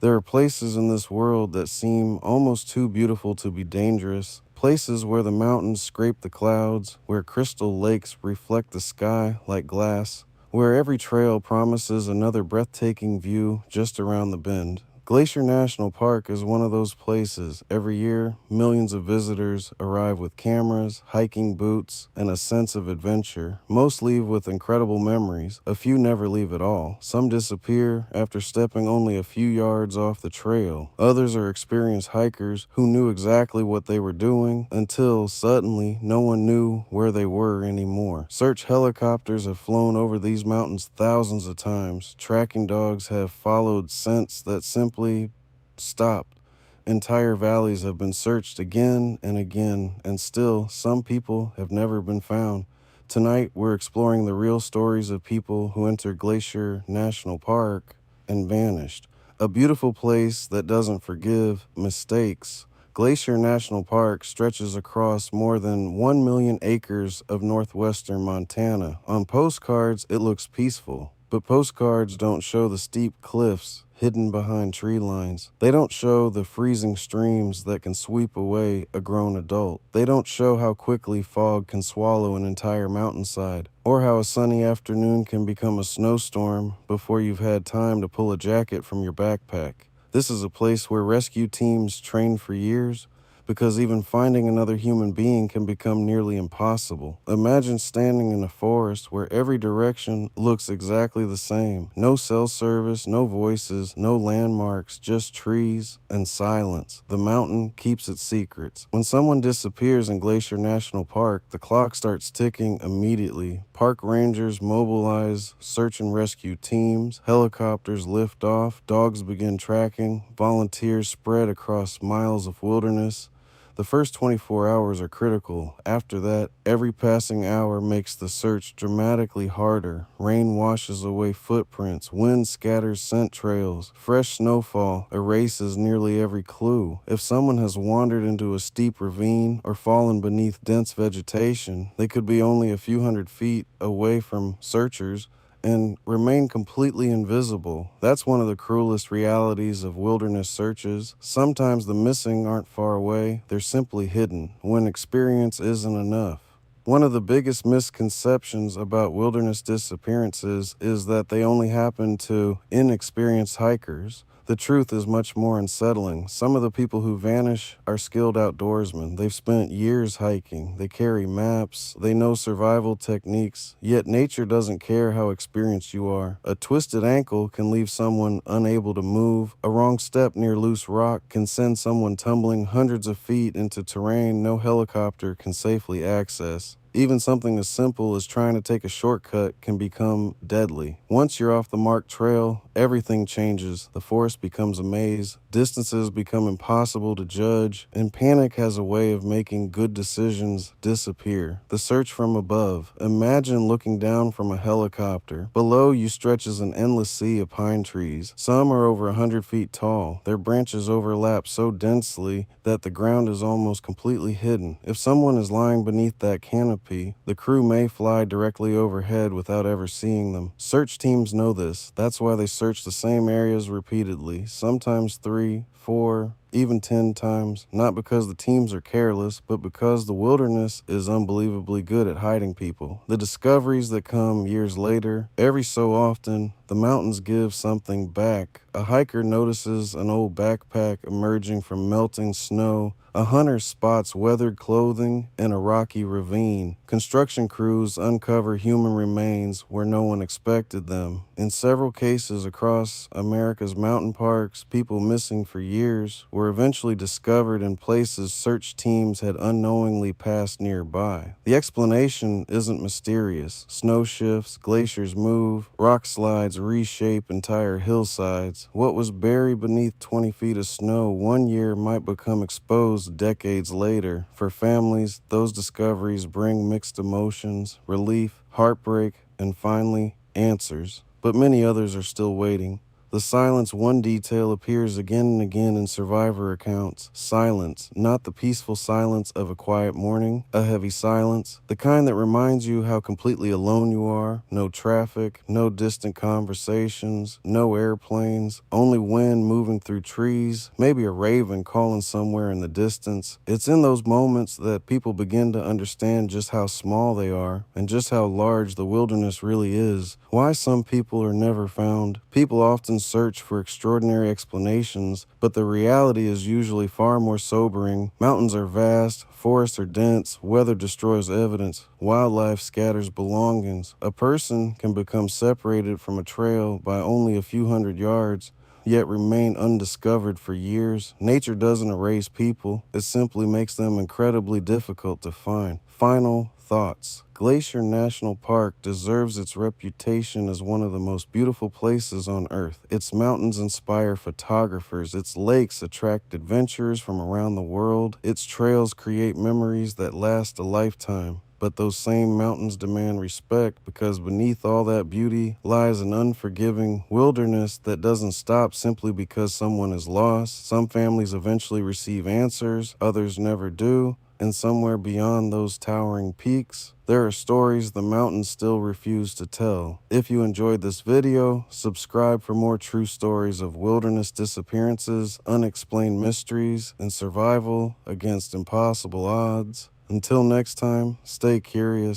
There are places in this world that seem almost too beautiful to be dangerous, places where the mountains scrape the clouds, where crystal lakes reflect the sky like glass, where every trail promises another breathtaking view just around the bend. Glacier National Park is one of those places. Every year, millions of visitors arrive with cameras, hiking boots, and a sense of adventure. Most leave with incredible memories. A few never leave at all. Some disappear after stepping only a few yards off the trail. Others are experienced hikers who knew exactly what they were doing until suddenly no one knew where they were anymore. Search helicopters have flown over these mountains thousands of times. Tracking dogs have followed scents that simply stopped. Entire valleys have been searched again and again, and still, some people have never been found. Tonight, we're exploring the real stories of people who entered Glacier National Park and vanished. A beautiful place that doesn't forgive mistakes. Glacier National Park stretches across more than 1 million acres of northwestern Montana. On postcards, it looks peaceful. But postcards don't show the steep cliffs hidden behind tree lines. They don't show the freezing streams that can sweep away a grown adult. They don't show how quickly fog can swallow an entire mountainside, or how a sunny afternoon can become a snowstorm before you've had time to pull a jacket from your backpack. This is a place where rescue teams train for years, because even finding another human being can become nearly impossible. Imagine standing in a forest where every direction looks exactly the same. No cell service, no voices, no landmarks, just trees and silence. The mountain keeps its secrets. When someone disappears in Glacier National Park, the clock starts ticking immediately. Park rangers mobilize search and rescue teams, helicopters lift off, dogs begin tracking, volunteers spread across miles of wilderness. The first 24 hours are critical. After that, every passing hour makes the search dramatically harder. Rain washes away footprints, wind scatters scent trails, fresh snowfall erases nearly every clue. If someone has wandered into a steep ravine or fallen beneath dense vegetation, they could be only a few hundred feet away from searchers and remain completely invisible. That's one of the cruelest realities of wilderness searches. Sometimes the missing aren't far away, they're simply hidden, when experience isn't enough. One of the biggest misconceptions about wilderness disappearances is that they only happen to inexperienced hikers. The truth is much more unsettling. Some of the people who vanish are skilled outdoorsmen. They've spent years hiking. They carry maps. They know survival techniques. Yet nature doesn't care how experienced you are. A twisted ankle can leave someone unable to move. A wrong step near loose rock can send someone tumbling hundreds of feet into terrain no helicopter can safely access. Even something as simple as trying to take a shortcut can become deadly. Once you're off the marked trail, everything changes. The forest becomes a maze, distances become impossible to judge, and panic has a way of making good decisions disappear. The search from above. Imagine looking down from a helicopter. Below you stretches an endless sea of pine trees. Some are over 100 feet tall. Their branches overlap so densely that the ground is almost completely hidden. If someone is lying beneath that canopy, the crew may fly directly overhead without ever seeing them. Search teams know this. That's why they search the same areas repeatedly, sometimes 3, 4, even 10 times, not because the teams are careless, but because the wilderness is unbelievably good at hiding people. The discoveries that come years later, every so often, the mountains give something back. A hiker notices an old backpack emerging from melting snow. A hunter spots weathered clothing in a rocky ravine. Construction crews uncover human remains where no one expected them. In several cases across America's mountain parks, people missing for years were eventually discovered in places search teams had unknowingly passed nearby. The explanation isn't mysterious. Snow shifts, glaciers move, rock slides reshape entire hillsides. What was buried beneath 20 feet of snow one year might become exposed decades later. For families, those discoveries bring mixed emotions, relief, heartbreak, and finally, answers. But many others are still waiting. The silence, one detail, appears again and again in survivor accounts. Silence, not the peaceful silence of a quiet morning, a heavy silence, the kind that reminds you how completely alone you are. No traffic, no distant conversations, no airplanes, only wind moving through trees, maybe a raven calling somewhere in the distance. It's in those moments that people begin to understand just how small they are and just how large the wilderness really is. Why some people are never found. People often search for extraordinary explanations, but the reality is usually far more sobering. Mountains are vast, forests are dense, weather destroys evidence, wildlife scatters belongings. A person can become separated from a trail by only a few hundred yards, yet remain undiscovered for years. Nature doesn't erase people, it simply makes them incredibly difficult to find. Final thoughts. Glacier National Park deserves its reputation as one of the most beautiful places on Earth. Its mountains inspire photographers, its lakes attract adventurers from around the world, its trails create memories that last a lifetime. But those same mountains demand respect because beneath all that beauty lies an unforgiving wilderness that doesn't stop simply because someone is lost. Some families eventually receive answers, others never do. And somewhere beyond those towering peaks, there are stories the mountains still refuse to tell. If you enjoyed this video, subscribe for more true stories of wilderness disappearances, unexplained mysteries, and survival against impossible odds. Until next time, stay curious.